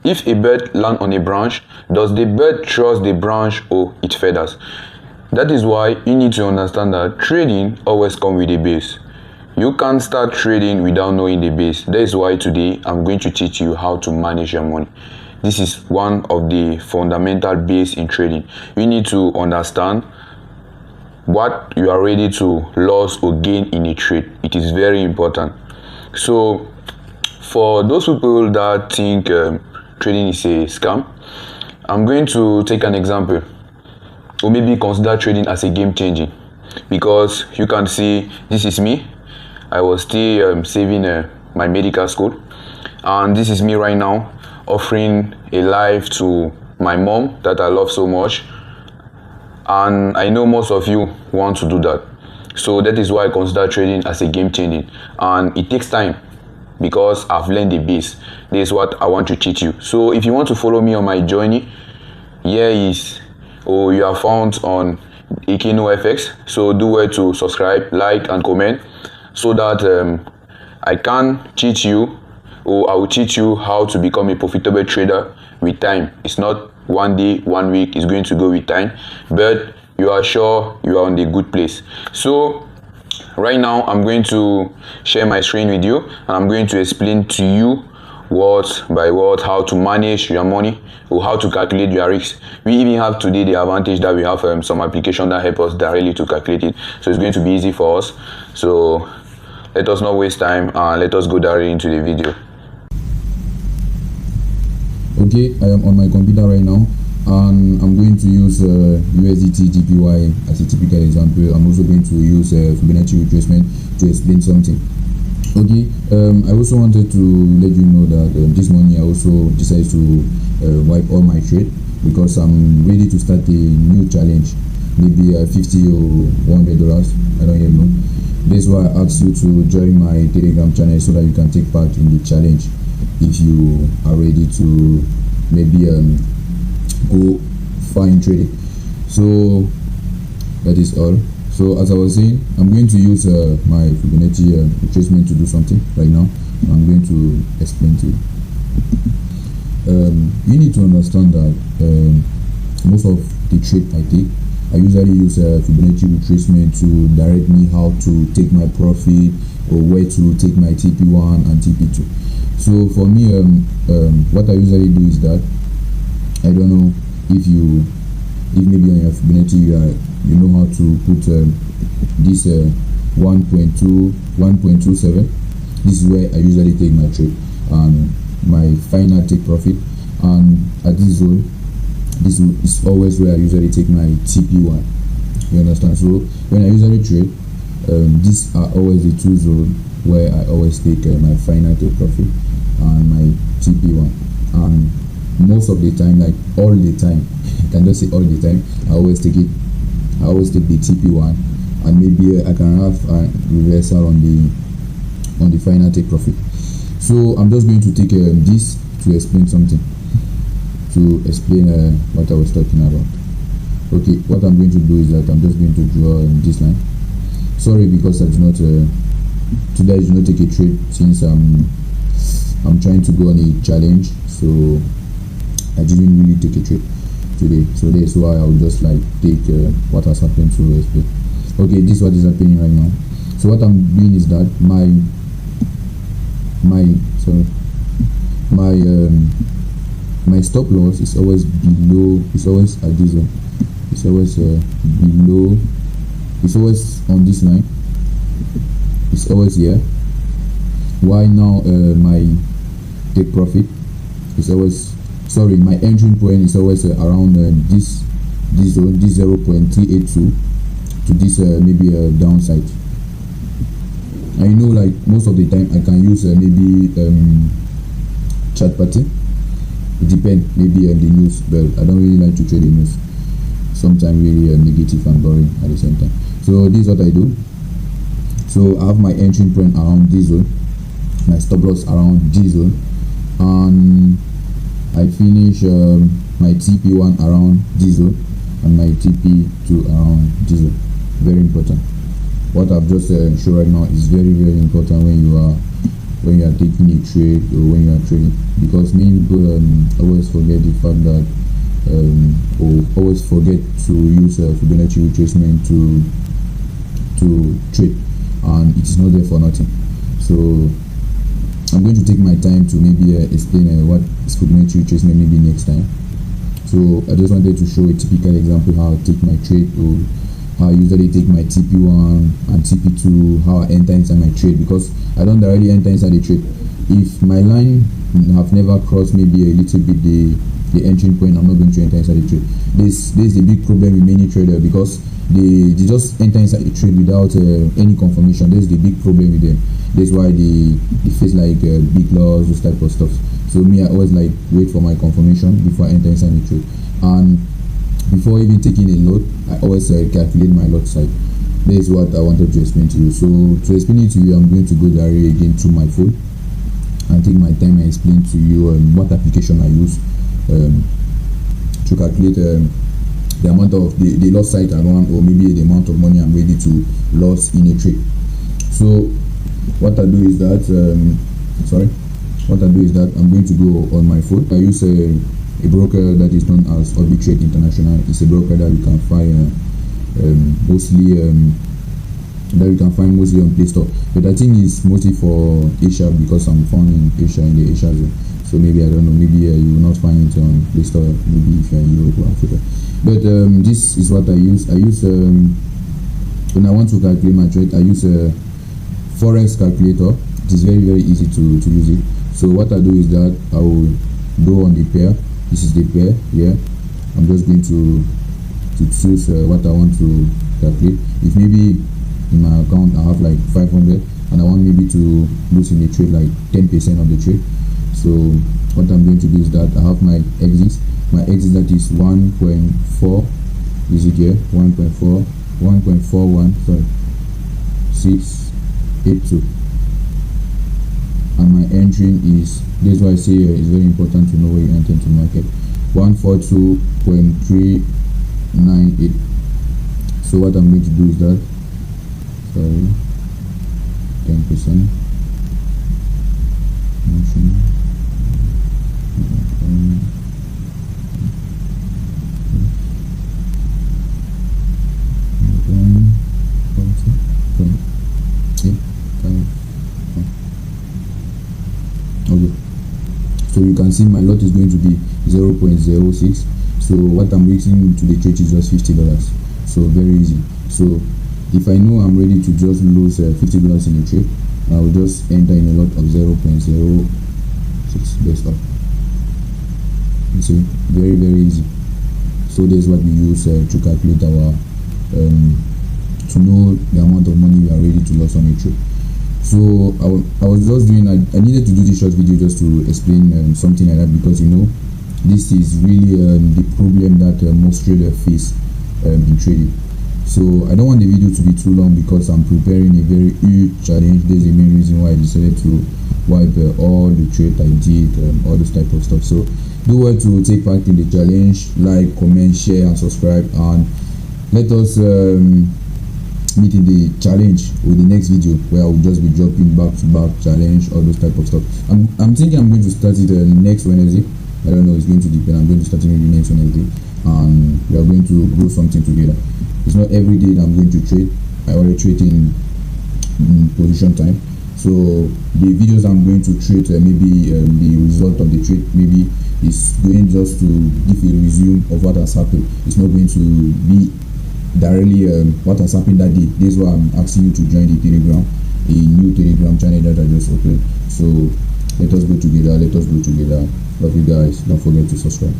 If a bird lands on a branch, does the bird trust the branch or its feathers? That is why you need to understand that trading always comes with a base. You can't start trading without knowing the base. That is why today I'm going to teach you how to manage your money. This is one of the fundamental base in trading. You need to understand what you are ready to lose or gain in a trade. It is very important. So for those people that think trading is a scam, I'm going to take an example, or maybe consider trading as a game changing, because you can see this is me. I was still saving my medical school, and this is me right now offering a life to my mom that I love so much, and I know most of you want to do that. So that is why I consider trading as a game changing, and it takes time because I've learned the base. This is what I want to teach you. So if you want to follow me on my journey, here is, or you are found on Ikino FX. So do well to subscribe, like and comment, so that I can teach you, or I will teach you how to become a profitable trader with time. It's not one day, 1 week, it's going to go with time, but you are sure you are on the good place. So right now I'm going to share my screen with you, and I'm going to explain to you word by word how to manage your money or how to calculate your risks. We even have today the advantage that we have some application that help us directly to calculate it, so it's going to be easy for us. So let us not waste time and let us go directly into the video. Okay, I am on my computer right now, and I'm going to use USDT GPY as a typical example. I'm also going to use Fibonacci retracement to explain something. Okay, I also wanted to let you know that this morning I also decided to wipe all my trade, because I'm ready to start a new challenge, maybe $50 or $100, I don't even know. That's why I asked you to join my Telegram channel so that you can take part in the challenge if you are ready to maybe go far in trading. So that is all. So as I was saying, I'm going to use my Fibonacci retracement to do something right now. I'm going to explain to you. You need to understand that most of the trade I take, I usually use Fibonacci retracement to direct me how to take my profit, or where to take my TP1 and TP2. So for me, what I usually do is that, I don't know if maybe on your Fibonacci you know how to put this 1.27. This is where I usually take my trade and my final take profit, and at this zone, this is always where I usually take my TP1. You understand? So when I usually trade, these are always the two zones where I always take my final take profit and my TP1. And most of the time, like all the time, I can just say all the time, I always take the TP1, and maybe I can have a reversal on the final take profit. So I'm just going to take this to explain something, to explain what I was talking about. Okay, what I'm going to do is that I'm just going to draw this line. Sorry, because I did not today I did not take a trade, since I'm trying to go on a challenge, so I didn't really take a trade today. So that's why I'll just like take what has happened to explain. Okay, this is what is happening right now. So what I'm doing is that my stop loss is always below, it's always at this one, it's always below, it's always on this line, it's always here. Why now my take profit is always, sorry, my entry point is always around this zone, this 0.382 to this maybe a downside. I know, like most of the time I can use maybe chart pattern. It depends maybe on the news, but I don't really like to trade the news. Sometimes really negative and boring at the same time. So this is what I do. So I have my entry point around this zone, my stop loss around this zone, and I finish my TP1 around this zone and my TP2 around this zone. Very important. What I've just shown right now is very, very important when you are when you are taking a trade or when you are trading, because many people always forget the fact that or always forget to use Fibonacci retracement to trade, and it is not there for nothing. So I'm going to take my time to maybe explain what is Fibonacci retracement maybe next time. So I just wanted to show a typical example how I take my trade, or how I usually take my TP1 and TP2, how I enter inside my trade, because I don't directly enter inside the trade. If my line have never crossed maybe a little bit the entry point, I'm not going to enter inside the trade. This is a big problem with many traders, because they just enter inside the trade without any confirmation. This is the big problem with them. That's why they face like big loss, this type of stuff. So me, I always like wait for my confirmation before I enter inside the trade, and before even taking a lot, I always calculate my lot size. That is what I wanted to explain to you. So to explain it to you, I'm going to go directly again to my phone and take my time and explain to you what application I use to calculate the amount of the loss size I want, or maybe the amount of money I'm ready to lose in a trade. So what I do is that I'm going to go on my phone. I use a broker that is known as Arbitrate International. It's a broker that you can find mostly on Play Store, but I think it's mostly for Asia, because I'm found in Asia, in the Asia zone. So maybe, I don't know, maybe you will not find it on Play Store, maybe if you're in Europe or Africa. But this is what I use. When I want to calculate my trade, I use a Forex calculator. It is very easy to use it. So what I do is that I will go on the pair. This is the pair here. I'm just going to choose what I want to calculate. If maybe in my account I have like 500 and I want maybe to lose in the trade like 10% of the trade, so what I'm going to do is that I have my exits. My exit, that is 1.4, is it here? 1.4, 1.41, sorry, 682. And my entry is, this is why I say it's very important to know where you enter into market. 142.398. So what I'm going to do is that, sorry, 10%. Okay, so you can see my lot is going to be 0.06. so what I'm risking to the trade is just $50. So very easy. So if I know I'm ready to just lose $50 in a trade, I will just enter in a lot of 0.06 based off. You see, very easy. So that's what we use to calculate our to know the amount of money we are ready to lose on a trade. So I was just doing, I needed to do this short video just to explain something like that, because you know this is really the problem that most traders face in trading. So I don't want the video to be too long, because I'm preparing a very huge challenge. There's the main reason why I decided to wipe all the trade I did, all this type of stuff. So do well to take part in the challenge, like, comment, share and subscribe, and let us meet in the challenge with the next video, where I will just be dropping back-to-back challenge, all those type of stuff. I'm thinking I'm going to start it next Wednesday. I don't know, it's going to depend. I'm going to start it maybe next Wednesday, and we are going to grow something together. It's not every day that I'm going to trade. I already trade in position time. So the videos I'm going to trade, maybe the result of the trade, maybe is going just to give a resume of what has happened. It's not going to be directly what has happened that day. This is why I'm asking you to join the Telegram, a new Telegram channel that I just opened. So let us go together. Love you guys. Don't forget to subscribe.